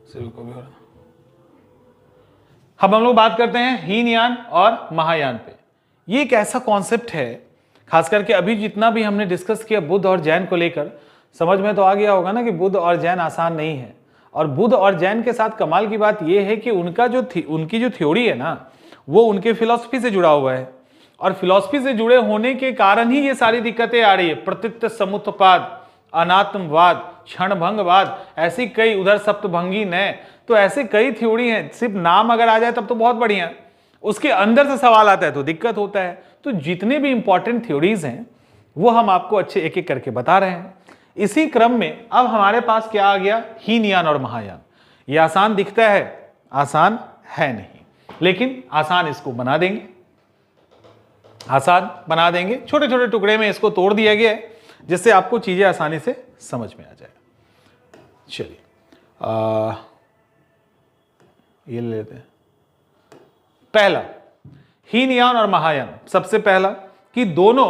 शिव को भी हो रहा। अब हम लोग बात करते हैं हीनयान और महायान पे। ये एक ऐसा कॉन्सेप्ट है, खास करके अभी जितना भी हमने डिस्कस किया बुद्ध और जैन को लेकर, समझ में तो आ गया होगा ना कि बुद्ध और जैन आसान नहीं है। और बुद्ध और जैन के साथ कमाल की बात यह है कि उनकी जो थ्योरी है ना, वो उनके फिलॉसफी से जुड़ा हुआ है। और फिलॉसफी से जुड़े होने के कारण ही ये सारी दिक्कतें आ रही है। प्रतीत समुत्पाद, अनात्मवाद, क्षणभंगवाद, ऐसी कई, उधर सप्तभंगी नए, तो ऐसे कई थ्योरी हैं। सिर्फ नाम अगर आ जाए तब तो बहुत बढ़िया है, उसके अंदर से सवाल आता है तो दिक्कत होता है। तो जितने भी इंपॉर्टेंट थ्योरीज हैं वो हम आपको अच्छे एक एक करके बता रहे हैं। इसी क्रम में अब हमारे पास क्या आ गया, हीनयान और महायान। ये आसान दिखता है, आसान है नहीं, लेकिन आसान इसको बना देंगे, आसान बना देंगे। छोटे छोटे टुकड़े में इसको तोड़ दिया गया है जिससे आपको चीजें आसानी से समझ में आ जाए। चलिए ये ले लेते हैं। पहला, हीनयान और महायान। सबसे पहला कि दोनों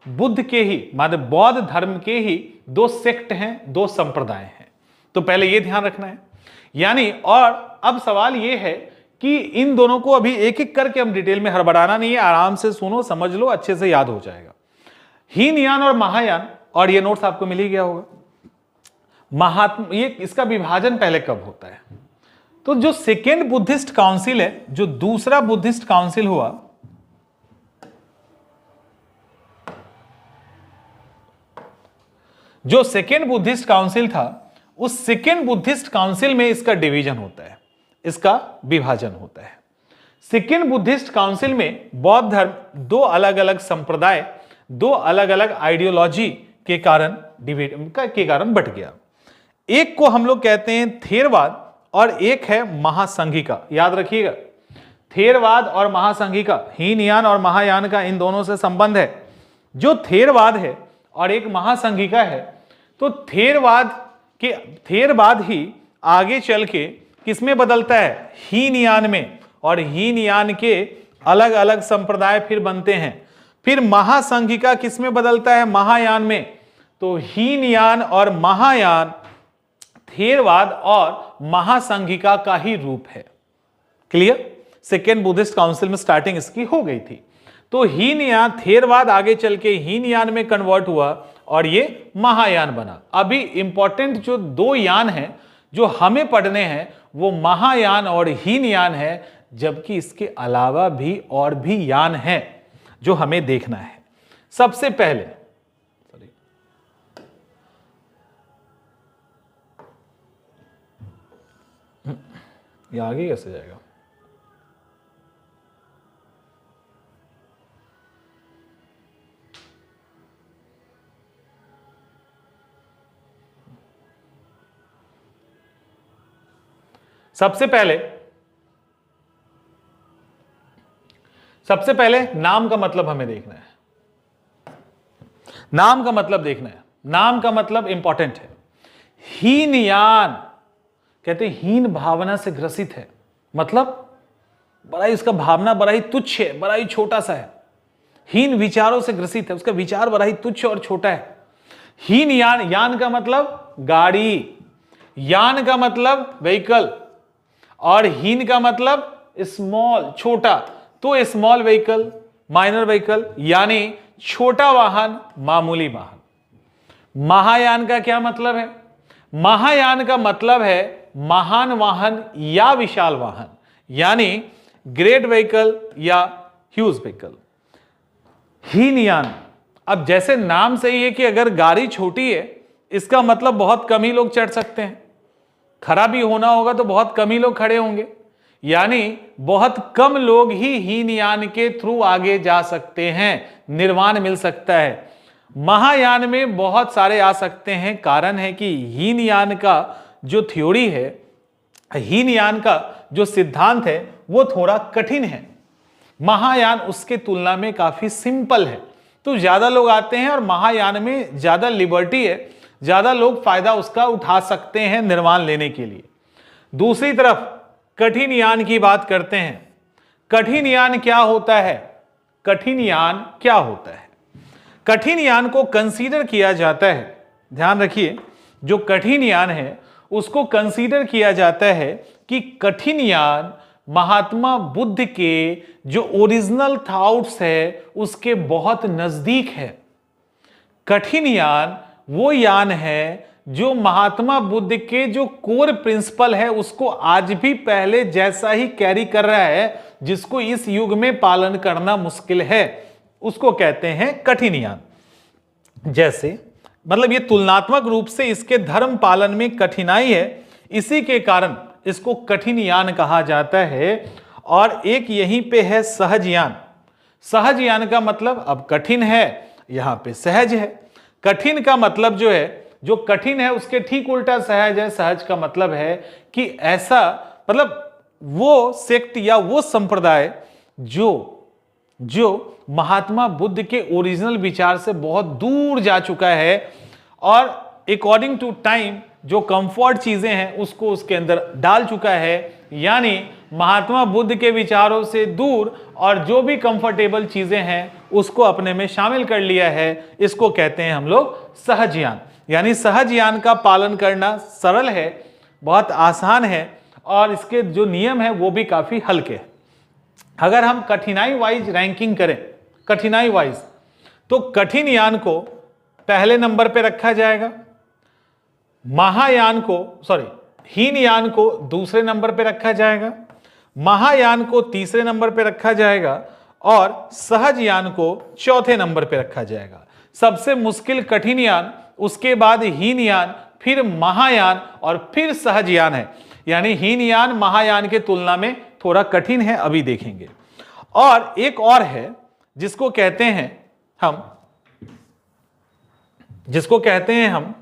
बुद्ध के ही, मतलब बौद्ध धर्म के ही दो सेक्ट हैं, दो संप्रदाय हैं। तो पहले ये ध्यान रखना है। यानी, और अब सवाल ये है कि इन दोनों को अभी एक एक करके हम डिटेल में हड़बड़ाना नहीं है, आराम से सुनो, समझ लो, अच्छे से याद हो जाएगा। हीनयान और महायान, और ये नोट्स आपको मिल ही गया होगा। ये इसका विभाजन पहले कब होता है? तो जो सेकेंड बुद्धिस्ट काउंसिल है, जो दूसरा बुद्धिस्ट काउंसिल हुआ, जो सेकेंड बुद्धिस्ट काउंसिल था, उस सेकेंड बुद्धिस्ट काउंसिल में इसका डिवीजन होता है, इसका विभाजन होता है। सेकेंड बुद्धिस्ट काउंसिल में बौद्ध धर्म दो अलग अलग संप्रदाय, दो अलग अलग आइडियोलॉजी के कारण बट गया। एक को हम लोग कहते हैं थेरवाद और एक है महासंघिका। याद रखिएगा, थेरवाद और महासंघिका, हीनयान और महायान का इन दोनों से संबंध है। जो थेरवाद है और एक महासंघिका है, तो थेरवाद ही आगे चल के किसमें बदलता है, हीनयान में, और हीनयान के अलग अलग संप्रदाय फिर बनते हैं। फिर महासंघिका किसमें बदलता है, महायान में। तो हीनयान और महायान थेरवाद और महासंघिका का ही रूप है। क्लियर? सेकेंड बुद्धिस्ट काउंसिल में स्टार्टिंग इसकी हो गई थी। तो हीनयान, थेरवाद आगे चल के हीनयान में कन्वर्ट हुआ और ये महायान बना। अभी इंपॉर्टेंट जो दो यान हैं जो हमें पढ़ने हैं वो महायान और हीनयान है, जबकि इसके अलावा भी और भी यान हैं जो हमें देखना है। सबसे पहले ये आगे कैसे जाएगा, सबसे पहले नाम का मतलब हमें देखना है। नाम का मतलब देखना है, नाम का मतलब इंपॉर्टेंट है। हीनयान कहते हीन भावना से ग्रसित है, मतलब बड़ा ही उसका भावना बड़ा ही तुच्छ है, बड़ा ही छोटा सा है। हीन विचारों से ग्रसित है, उसका विचार बड़ा ही तुच्छ और छोटा है। हीनयान, यान का मतलब गाड़ी, यान का मतलब व्हीकल, और हीन का मतलब स्मॉल, छोटा। तो स्मॉल व्हीकल, माइनर व्हीकल, यानी छोटा वाहन, मामूली वाहन। महायान का क्या मतलब है? महायान का मतलब है महान वाहन या विशाल वाहन, यानी ग्रेट व्हीकल या ह्यूज व्हीकल। हीनयान, अब जैसे नाम से ही है कि अगर गाड़ी छोटी है, इसका मतलब बहुत कम ही लोग चढ़ सकते हैं। खराबी होना होगा तो बहुत कम ही लोग खड़े होंगे, यानी बहुत कम लोग ही हीनयान के थ्रू आगे जा सकते हैं, निर्वाण मिल सकता है। महायान में बहुत सारे आ सकते हैं। कारण है कि हीनयान का जो थ्योरी है, हीनयान का जो सिद्धांत है वो थोड़ा कठिन है। महायान उसके तुलना में काफी सिंपल है, तो ज्यादा लोग आते हैं और महायान में ज्यादा लिबर्टी है, ज्यादा लोग फायदा उसका उठा सकते हैं निर्वाण लेने के लिए। दूसरी तरफ कठिन यान की बात करते हैं। कठिन यान क्या होता है? कठिन यान क्या होता है? कठिन यान को कंसीडर किया जाता है, ध्यान रखिए, जो कठिन यान है उसको कंसीडर किया जाता है कि कठिन यान महात्मा बुद्ध के जो ओरिजिनल थॉट्स है उसके बहुत नजदीक है। कठिन यान वो यान है जो महात्मा बुद्ध के जो कोर प्रिंसिपल है उसको आज भी पहले जैसा ही कैरी कर रहा है, जिसको इस युग में पालन करना मुश्किल है, उसको कहते हैं कठिन यान। जैसे मतलब ये तुलनात्मक रूप से इसके धर्म पालन में कठिनाई है, इसी के कारण इसको कठिन यान कहा जाता है। और एक यहीं पे है सहज यान। सहज यान का मतलब अब कठिन है, यहां पे सहज है। कठिन का मतलब जो है, जो कठिन है उसके ठीक उल्टा सहज है। सहज का मतलब है कि ऐसा मतलब वो सेक्ट या वो संप्रदाय जो महात्मा बुद्ध के ओरिजिनल विचार से बहुत दूर जा चुका है और अकॉर्डिंग टू टाइम जो कंफर्ट चीजें हैं उसको उसके अंदर डाल चुका है, यानी महात्मा बुद्ध के विचारों से दूर और जो भी कंफर्टेबल चीजें हैं उसको अपने में शामिल कर लिया है। इसको कहते हैं हम लोग सहज यान। यानी सहज यान का पालन करना सरल है, बहुत आसान है और इसके जो नियम है वो भी काफी हल्के हैं। अगर हम कठिनाई वाइज रैंकिंग करें, कठिनाई वाइज, तो कठिन यान को पहले नंबर पे रखा जाएगा, हीन यान को दूसरे नंबर पे रखा जाएगा, महायान को तीसरे नंबर पे रखा जाएगा और सहज यान को चौथे नंबर पे रखा जाएगा। सबसे मुश्किल कठिन यान, उसके बाद हीन यान, फिर महायान और फिर सहज यान है। यानी हीन यान महायान के तुलना में थोड़ा कठिन है, अभी देखेंगे। और एक और है जिसको कहते हैं हम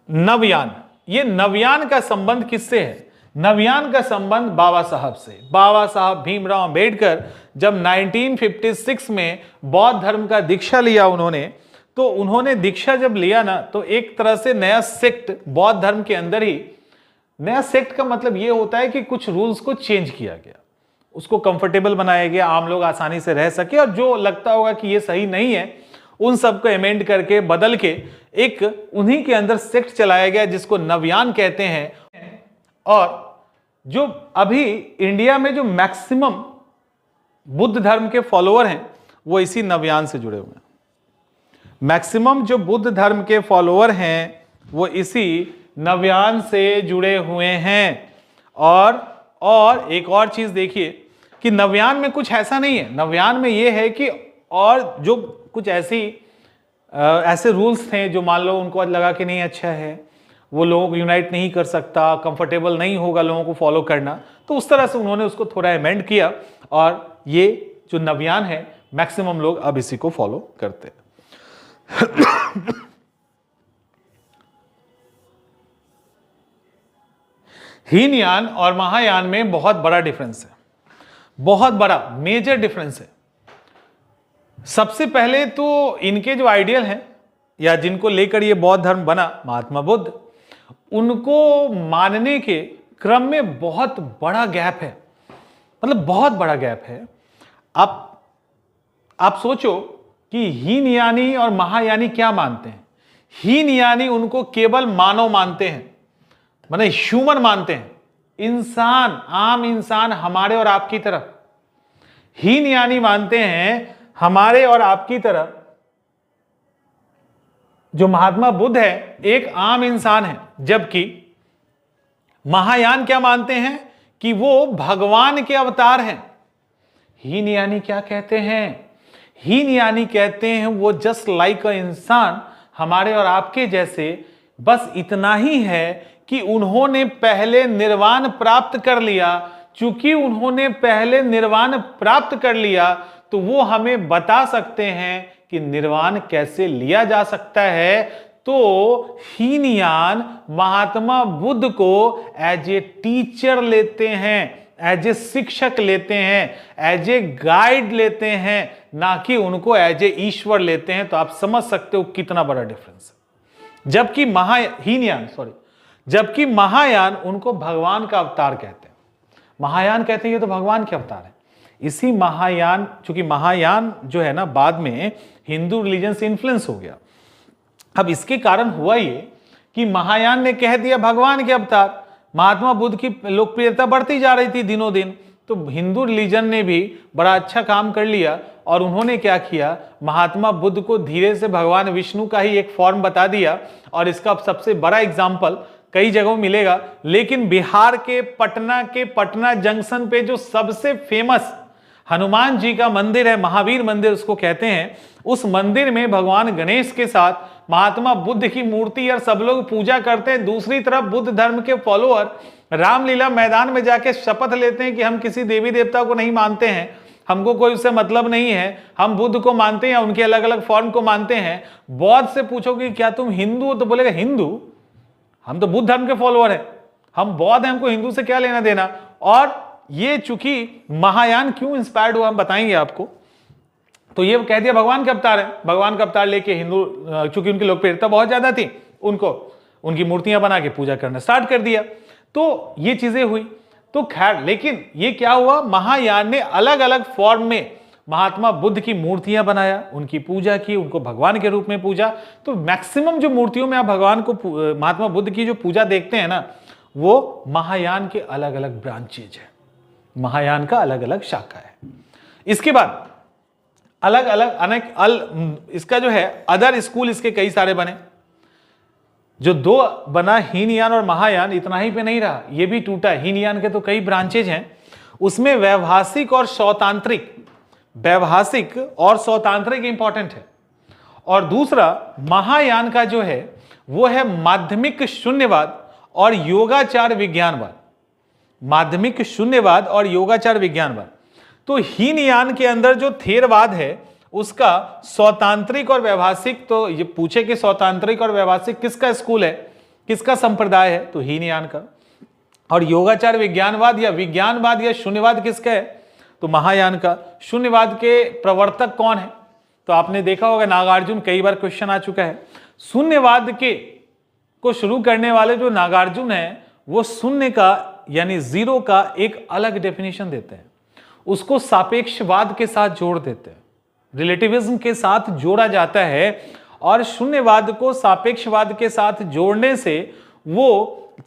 नवयान। ये नवयान का संबंध किससे है? नवयान का संबंध बाबा साहब से। बाबा साहब भीमराव अंबेडकर जब 1956 में बौद्ध धर्म का दीक्षा लिया उन्होंने दीक्षा जब लिया ना, तो एक तरह से नया सेक्ट बौद्ध धर्म के अंदर ही, नया सेक्ट का मतलब ये होता है कि कुछ रूल्स को चेंज किया गया, उसको कंफर्टेबल बनाया गया, आम लोग आसानी से रह सके, और जो लगता होगा कि ये सही नहीं है उन सबको अमेंड करके बदल के एक उन्हीं के अंदर सेक्ट चलाया गया जिसको नवयान कहते हैं। और जो अभी इंडिया में जो मैक्सिमम बुद्ध धर्म के फॉलोअर हैं वो इसी नवयान से जुड़े हुए हैं। मैक्सिमम जो बुद्ध धर्म के फॉलोअर हैं वो इसी नवयान से जुड़े हुए हैं। और एक और चीज देखिए कि नवयान में कुछ ऐसा नहीं है। नवयान में ये है कि और जो कुछ ऐसे रूल्स थे जो मान लो उनको लगा कि नहीं अच्छा है, वो लोगों को यूनाइट नहीं कर सकता, कंफर्टेबल नहीं होगा लोगों को फॉलो करना, तो उस तरह से उन्होंने उसको थोड़ा अमेंड किया और ये जो नवयान है मैक्सिमम लोग अब इसी को फॉलो करते हैं। हीनयान और महायान में बहुत बड़ा डिफरेंस है, बहुत बड़ा मेजर डिफरेंस है। सबसे पहले तो इनके जो आइडियल हैं या जिनको लेकर ये बौद्ध धर्म बना, महात्मा बुद्ध, उनको मानने के क्रम में बहुत बड़ा गैप है, मतलब बहुत बड़ा गैप है। आप सोचो कि हीनयानी और महायानी क्या मानते हैं। हीनयानी उनको केवल मानव मानते हैं, मतलब ह्यूमन मानते हैं, इंसान, आम इंसान हमारे और आपकी तरह। हीनयानी मानते हैं हमारे और आपकी तरह जो महात्मा बुद्ध है एक आम इंसान है, जबकि महायान क्या मानते हैं कि वो भगवान के अवतार हैं। हीनयानी क्या कहते हैं? हीनयानी कहते हैं वो जस्ट लाइक अ इंसान, हमारे और आपके जैसे, बस इतना ही है कि उन्होंने पहले निर्वाण प्राप्त कर लिया। चूंकि उन्होंने पहले निर्वाण प्राप्त कर लिया तो वो हमें बता सकते हैं कि निर्वाण कैसे लिया जा सकता है। तो हीनयान महात्मा बुद्ध को एज ए टीचर लेते हैं, एज ए शिक्षक लेते हैं, एज ए गाइड लेते हैं, ना कि उनको एज ए ईश्वर लेते हैं। तो आप समझ सकते हो कितना बड़ा डिफरेंस है। जबकि महायान उनको भगवान का अवतार कहते हैं। महायान कहते हैं ये तो भगवान के अवतार है। इसी महायान, चूंकि महायान जो है ना बाद में हिंदू रिलीजन से इन्फ्लुएंस हो गया। अब इसके कारण हुआ ये कि महायान ने कह दिया भगवान के अवतार, महात्मा बुद्ध की लोकप्रियता बढ़ती जा रही थी दिनों दिन, तो हिंदू रिलीजन ने भी बड़ा अच्छा काम कर लिया और उन्होंने क्या किया, महात्मा बुद्ध को धीरे से भगवान विष्णु का ही एक फॉर्म बता दिया। और इसका सबसे बड़ा एग्जाम्पल कई जगहों मिलेगा, लेकिन बिहार के पटना जंक्शन पे जो सबसे फेमस हनुमान जी का मंदिर है, महावीर मंदिर उसको कहते हैं, उस मंदिर में भगवान गणेश के साथ महात्मा बुद्ध की मूर्ति और सब लोग पूजा करते हैं। दूसरी तरफ बुद्ध धर्म के फॉलोअर रामलीला मैदान में जाके शपथ लेते हैं कि हम किसी देवी देवता को नहीं मानते हैं, हमको कोई उससे मतलब नहीं है, हम बुद्ध को मानते हैं, उनके अलग अलग फॉर्म को मानते हैं। बौद्ध से पूछोगे क्या तुम हिंदू हो, तो बोलेगा हिंदू, हम तो बुद्ध धर्म के फॉलोअर हैं, हम बौद्ध हैं, हमको हिंदू से क्या लेना देना। और ये चूंकि महायान क्यों इंस्पायर्ड हुआ हम बताएंगे आपको। तो ये कह दिया भगवान के अवतार है, भगवान का अवतार लेके हिंदू, चूंकि उनकी लोकप्रियता बहुत ज्यादा थी, उनको उनकी मूर्तियां बना के पूजा करना स्टार्ट कर दिया। तो ये चीजें हुई। तो खैर, लेकिन ये क्या हुआ, महायान ने अलग अलग फॉर्म में महात्मा बुद्ध की मूर्तियां बनाया, उनकी पूजा की, उनको भगवान के रूप में पूजा। तो मैक्सिमम जो मूर्तियों में आप भगवान को, महात्मा बुद्ध की जो पूजा देखते हैं ना, वो महायान के अलग अलग ब्रांचेज है, महायान का अलग अलग शाखा है। इसके बाद अलग अलग इसका जो है अदर स्कूल इसके कई सारे बने। जो दो बना हीनयान और महायान, इतना ही पे नहीं रहा, ये भी टूटा। हीनयान के तो कई ब्रांचेज हैं, उसमें वैभाषिक और सौतांत्रिक इंपॉर्टेंट है। और दूसरा महायान का जो है वो है माध्यमिक शून्यवाद और योगाचार विज्ञानवाद। माध्यमिक शून्यवाद और योगाचार विज्ञानवाद। तो हीनयान के अंदर जो थेरवाद है उसका सौतांत्रिक और वैभाषिक, तो ये पूछे कि सौतांत्रिक और वैभाषिक किसका स्कूल है, किसका संप्रदाय है, तो हीनयान का। और योगाचार विज्ञानवाद या शून्यवाद किसका है, तो महायान का। शून्यवाद के प्रवर्तक कौन है, तो आपने देखा होगा नागार्जुन, कई बार क्वेश्चन आ चुका है। शून्यवाद के को शुरू करने वाले जो नागार्जुन है, वो शून्य का यानी जीरो का एक अलग डेफिनेशन देते हैं, उसको सापेक्षवाद के साथ जोड़ देते हैं, रिलेटिविज्म के साथ जोड़ा जाता है। और शून्यवाद को सापेक्षवाद के साथ जोड़ने से वो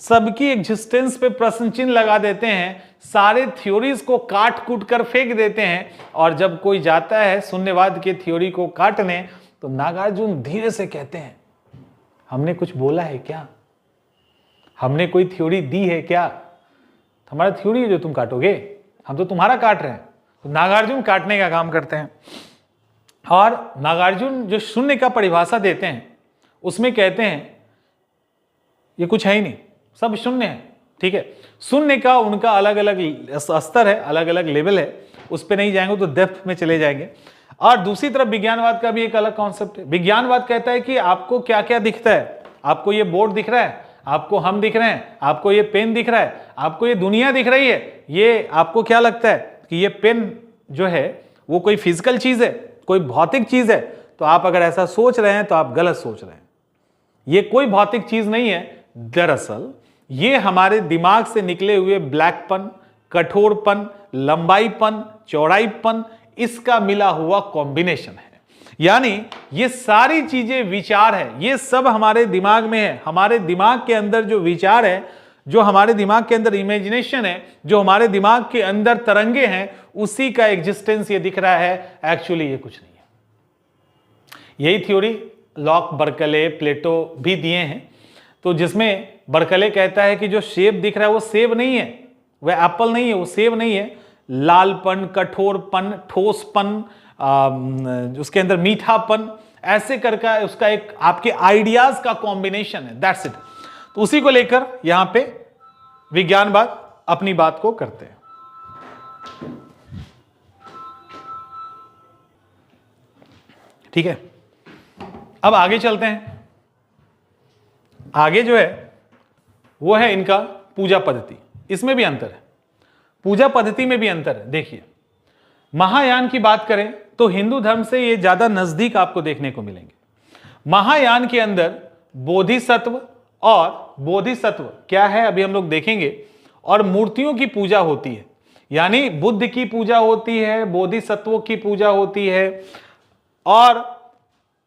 सबकी एग्जिस्टेंस पे प्रश्न चिन्ह लगा देते हैं, सारे थ्योरीज को काट कूट कर फेंक देते हैं। और जब कोई जाता है शून्यवाद के थ्योरी को काटने, तो नागार्जुन धीरे से कहते हैं, हमने कुछ बोला है क्या, हमने कोई थ्योरी दी है क्या, हमारा थ्योरी है जो तुम काटोगे, हम तो तुम्हारा काट रहे हैं। तो नागार्जुन काटने का काम करते हैं। और नागार्जुन जो शून्य का परिभाषा देते हैं उसमें कहते हैं ये कुछ है ही नहीं, सब शून्य है, ठीक है। शून्य का उनका अलग अलग स्तर है, अलग अलग लेवल है, उस पर नहीं जाएंगे तो डेप्थ में चले जाएंगे। और दूसरी तरफ विज्ञानवाद का भी एक अलग कॉन्सेप्ट है। विज्ञानवाद कहता है कि आपको क्या क्या दिखता है, आपको ये बोर्ड दिख रहा है, आपको हम दिख रहे हैं, आपको ये पेन दिख रहा है, आपको ये दुनिया दिख रही है, ये आपको क्या लगता है कि ये पेन जो है वो कोई फिजिकल चीज है, कोई भौतिक चीज है। तो आप अगर ऐसा सोच रहे हैं तो आप गलत सोच रहे हैं, ये कोई भौतिक चीज नहीं है। दरअसल ये हमारे दिमाग से निकले हुए ब्लैकपन, कठोरपन, लंबाईपन, चौड़ाईपन, इसका मिला हुआ कॉम्बिनेशन है। यानी ये सारी चीजें विचार है, ये सब हमारे दिमाग में है। हमारे दिमाग के अंदर जो विचार है, जो हमारे दिमाग के अंदर इमेजिनेशन है, जो हमारे दिमाग के अंदर तरंगे हैं, उसी का एग्जिस्टेंस ये दिख रहा है। एक्चुअली ये कुछ नहीं है। यही थ्योरी लॉक, बर्कले, प्लेटो भी दिए हैं। तो जिसमें बर्कले कहता है कि जो सेब दिख रहा है वो सेब नहीं है, वह एप्पल नहीं है, वो सेब नहीं है। लालपन, कठोरपन, ठोसपन, उसके अंदर मीठापन, ऐसे करके उसका एक आपके आइडियाज का कॉम्बिनेशन है। That's it. तो उसी को लेकर यहां पे विज्ञानवाद अपनी बात को करते हैं। ठीक है, अब आगे चलते हैं। आगे जो है वो है इनका पूजा पद्धति। इसमें भी अंतर है, पूजा पद्धति में भी अंतर है। देखिए, महायान की बात करें तो हिंदू धर्म से ये ज्यादा नजदीक आपको देखने को मिलेंगे। महायान के अंदर बोधिसत्व, और बोधिसत्व क्या है अभी हम लोग देखेंगे, और मूर्तियों की पूजा होती है। यानी बुद्ध की पूजा होती है, बोधिसत्वों की पूजा होती है, और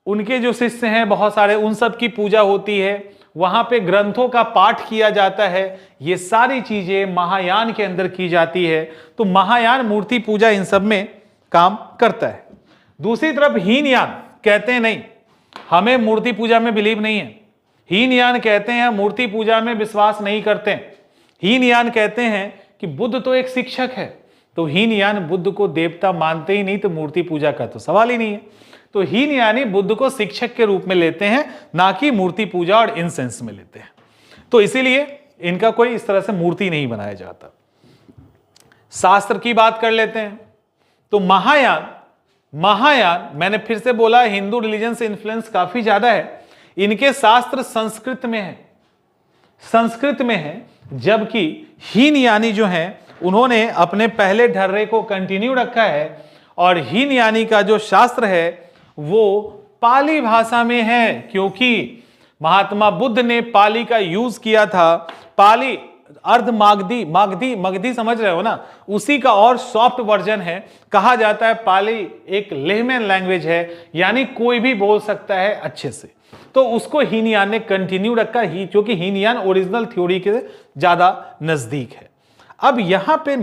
उनके जो शिष्य हैं बहुत सारे, उन सब की पूजा होती है। वहां पे ग्रंथों का पाठ किया जाता है, ये सारी चीजें महायान के अंदर की जाती है। तो महायान मूर्ति पूजा इन सब में काम करता है। दूसरी तरफ हीनयान कहते हैं नहीं, हमें मूर्ति पूजा में बिलीव नहीं है। हीनयान कहते हैं मूर्ति पूजा में विश्वास नहीं करते। हीनयान कहते हैं कि बुद्ध तो एक शिक्षक है, तो हीनयान बुद्ध को देवता मानते ही नहीं, तो मूर्ति पूजा का तो सवाल ही नहीं है। तो हीनयानी बुद्ध को शिक्षक के रूप में लेते हैं, ना कि मूर्ति पूजा और इंसेंस में लेते हैं। तो इसीलिए इनका कोई इस तरह से मूर्ति नहीं बनाया जाता। शास्त्र की बात कर लेते हैं। तो महायान मैंने फिर से बोला, हिंदू रिलीजन से इन्फ्लुएंस काफी ज्यादा है। इनके शास्त्र संस्कृत में है, जबकि हीनयानी जो हैं उन्होंने अपने पहले ढर्रे को कंटिन्यू रखा है, और हीनयानी का जो शास्त्र है वो पाली भाषा में है, क्योंकि महात्मा बुद्ध ने पाली का यूज किया था। पाली अर्ध मगधी समझ रहे हो ना, उसी का और सॉफ्ट वर्जन है। कहा जाता है पाली एक लेहमैन लैंग्वेज है, यानी कोई भी बोल सकता है अच्छे से। तो उसको हीनयान ने कंटिन्यू रखा, क्योंकि हीनयान ओरिजिनल थ्योरी के ज्यादा नजदीक है। अब यहां पे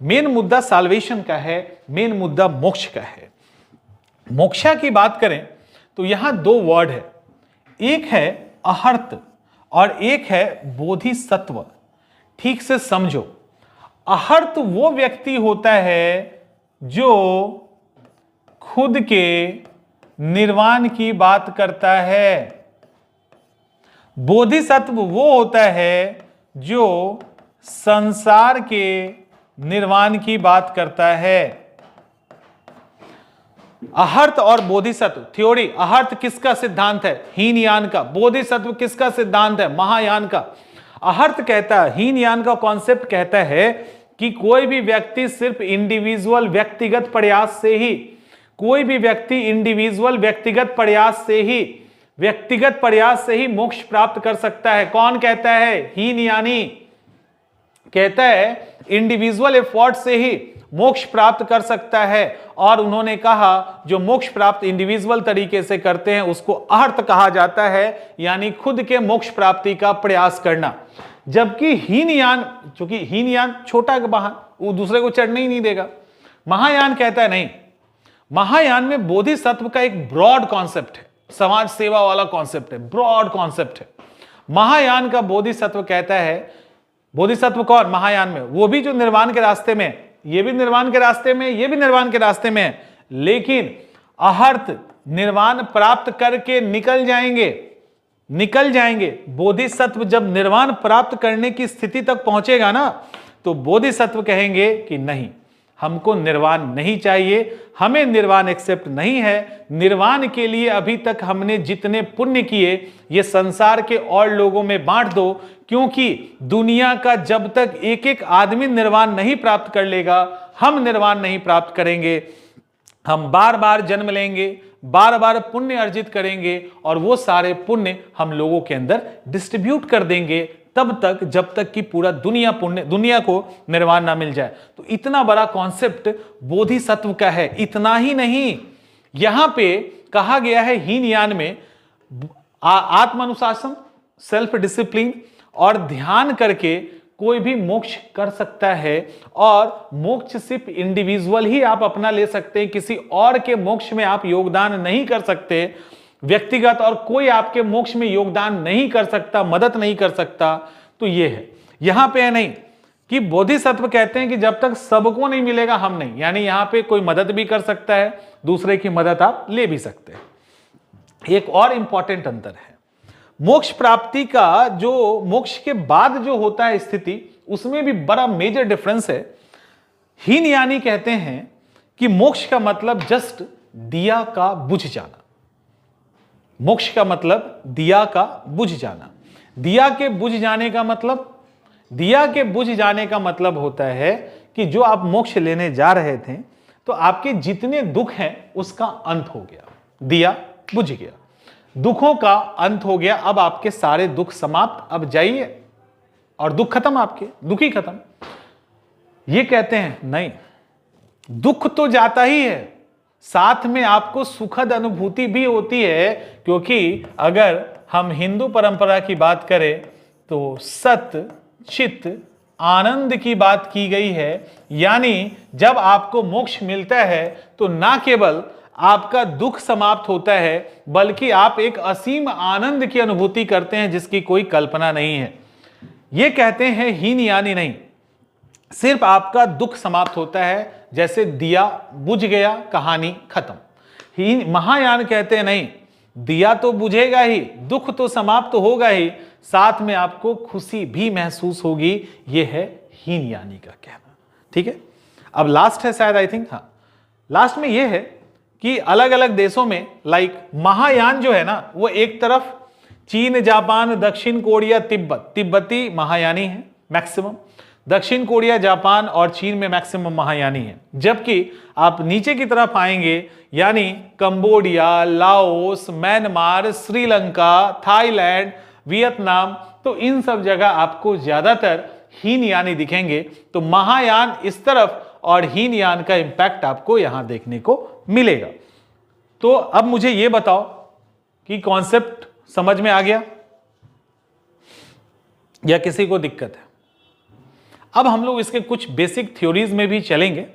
मेन मुद्दा साल्वेशन का है, मेन मुद्दा मोक्ष का है। मोक्षा की बात करें तो यहां दो वर्ड है, एक है अहर्त और एक है बोधिसत्व। ठीक से समझो, अहर्त वो व्यक्ति होता है जो खुद के निर्वाण की बात करता है। बोधिसत्व वो होता है जो संसार के निर्वाण की बात करता है। अहर्त और बोधिसत्व थ्योरी, अहर्त किसका सिद्धांत है? हीनयान का। बोधिसत्व किसका सिद्धांत है? महायान का। अहर्त कहता है, हीनयान का कॉन्सेप्ट कहता है कि कोई भी व्यक्ति सिर्फ इंडिविजुअल व्यक्तिगत प्रयास से ही, कोई भी व्यक्ति इंडिविजुअल व्यक्तिगत प्रयास से ही मोक्ष प्राप्त कर सकता है। कौन कहता है? हीनयानी कहता है इंडिविजुअल एफर्ट से ही मोक्ष प्राप्त कर सकता है। और उन्होंने कहा जो मोक्ष प्राप्त इंडिविजुअल तरीके से करते हैं उसको अहर्त कहा जाता है, यानी खुद के मोक्ष प्राप्ति का प्रयास करना। जबकि हीनयान, चूंकि हीनयान छोटा वाहन, वो दूसरे को चढ़ने ही नहीं देगा। महायान कहता है नहीं, महायान में बोधिसत्व का एक ब्रॉड कॉन्सेप्ट है, समाज सेवा वाला कॉन्सेप्ट है, ब्रॉड कॉन्सेप्ट है। महायान का बोधिसत्व कहता है, बोधिसत्व कौन? महायान में वो भी जो निर्वाण के रास्ते में, ये भी निर्वाण के रास्ते में, ये भी निर्वाण के रास्ते में है, लेकिन अहर्त निर्वाण प्राप्त करके निकल जाएंगे। बोधिसत्व जब निर्वाण प्राप्त करने की स्थिति तक पहुंचेगा ना, तो बोधिसत्व कहेंगे कि नहीं, हमको निर्वाण नहीं चाहिए, हमें निर्वाण एक्सेप्ट नहीं है। निर्वाण के लिए अभी तक हमने जितने पुण्य किए ये संसार के और लोगों में बांट दो, क्योंकि दुनिया का जब तक एक एक आदमी निर्वाण नहीं प्राप्त कर लेगा, हम निर्वाण नहीं प्राप्त करेंगे। हम बार बार जन्म लेंगे, बार बार पुण्य अर्जित करेंगे, और वो सारे पुण्य हम लोगों के अंदर डिस्ट्रीब्यूट कर देंगे, तब तक जब तक कि पूरा दुनिया को निर्वाण ना मिल जाए। तो इतना बड़ा कॉन्सेप्ट बोधिसत्व का है। इतना ही नहीं, यहां पे कहा गया है हीनयान में आत्मानुशासन, सेल्फ डिसिप्लिन और ध्यान करके कोई भी मोक्ष कर सकता है। और मोक्ष सिर्फ इंडिविजुअल ही आप अपना ले सकते हैं, किसी और के मोक्ष में आप योगदान नहीं कर सकते। व्यक्तिगत और कोई आपके मोक्ष में योगदान नहीं कर सकता, मदद नहीं कर सकता। तो ये है, यहां पे है नहीं कि बोधिसत्व कहते हैं कि जब तक सबको नहीं मिलेगा हम नहीं, यानी यहां पे कोई मदद भी कर सकता है, दूसरे की मदद आप ले भी सकते हैं। एक और इंपॉर्टेंट अंतर है, मोक्ष प्राप्ति का जो मोक्ष के बाद जो होता है स्थिति, उसमें भी बड़ा मेजर डिफरेंस है। हीनयानी कहते हैं कि मोक्ष का मतलब जस्ट दिया का बुझ जाना। मोक्ष का मतलब दिया का बुझ जाना। दिया के बुझ जाने का मतलब होता है कि जो आप मोक्ष लेने जा रहे थे, तो आपके जितने दुख हैं उसका अंत हो गया, दिया बुझ गया, दुखों का अंत हो गया। अब आपके सारे दुख समाप्त, अब जाइए और दुख खत्म, आपके दुख ही खत्म। ये कहते हैं नहीं, दुख तो जाता ही है, साथ में आपको सुखद अनुभूति भी होती है। क्योंकि अगर हम हिंदू परंपरा की बात करें तो सत्य चित्त आनंद की बात की गई है। यानी जब आपको मोक्ष मिलता है तो ना केवल आपका दुख समाप्त होता है बल्कि आप एक असीम आनंद की अनुभूति करते हैं जिसकी कोई कल्पना नहीं है। यह कहते हैं हीन यानी नहीं, सिर्फ आपका दुख समाप्त होता है, जैसे दिया बुझ गया कहानी खत्म। हीन महायान कहते हैं नहीं, दिया तो बुझेगा ही, दुख तो समाप्त होगा ही, साथ में आपको खुशी भी महसूस होगी। यह है हीनयानी का कहना। ठीक है, अब लास्ट है शायद, आई थिंक, हाँ लास्ट में यह है कि अलग अलग देशों में लाइक महायान जो है ना, वो एक तरफ चीन, जापान, दक्षिण कोरिया, तिब्बती महायानी है मैक्सिमम। दक्षिण कोरिया, जापान और चीन में मैक्सिमम महायानी है। जबकि आप नीचे की तरफ आएंगे यानी Cambodia, Laos, Myanmar, Sri Lanka, Thailand, Vietnam, तो इन सब जगह आपको ज्यादातर हीनयानी दिखेंगे। तो महायान इस तरफ और हीनयान का इंपैक्ट आपको यहां देखने को मिलेगा। तो अब मुझे यह बताओ कि कॉन्सेप्ट समझ में आ गया या किसी को दिक्कत है? अब हम लोग इसके कुछ बेसिक थ्योरीज में भी चलेंगे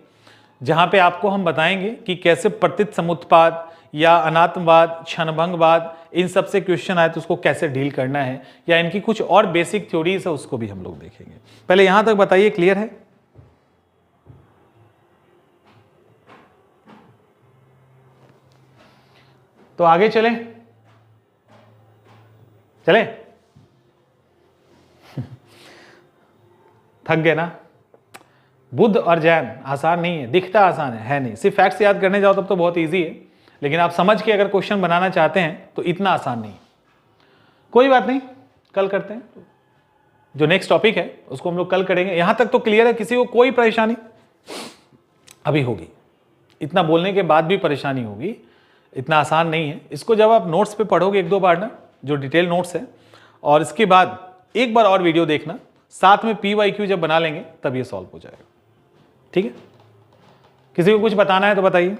जहां पे आपको हम बताएंगे कि कैसे प्रतीत समुत्पाद या अनात्मवाद, क्षणभंगवाद, इन सब से क्वेश्चन आए तो उसको कैसे डील करना है, या इनकी कुछ और बेसिक थ्योरीज है उसको भी हम लोग देखेंगे। पहले यहां तक बताइए, क्लियर है? तो आगे चलें? चलें? थक गए ना? बुद्ध और जैन आसान नहीं है, दिखता आसान है नहीं। सिर्फ फैक्ट्स याद करने जाओ तब तो बहुत इजी है, लेकिन आप समझ के अगर क्वेश्चन बनाना चाहते हैं तो इतना आसान नहीं। कोई बात नहीं, कल करते हैं। जो नेक्स्ट टॉपिक है उसको हम लोग कल करेंगे। यहां तक तो क्लियर है? किसी को कोई परेशानी अभी होगी? इतना बोलने के बाद भी परेशानी होगी, इतना आसान नहीं है। इसको जब आप नोट्स पे पढ़ोगे एक दो बार ना, जो डिटेल नोट्स है, और इसके बाद एक बार और वीडियो देखना, साथ में PYQ जब बना लेंगे तब ये सॉल्व हो जाएगा। ठीक है? किसी को कुछ बताना है तो बताइए।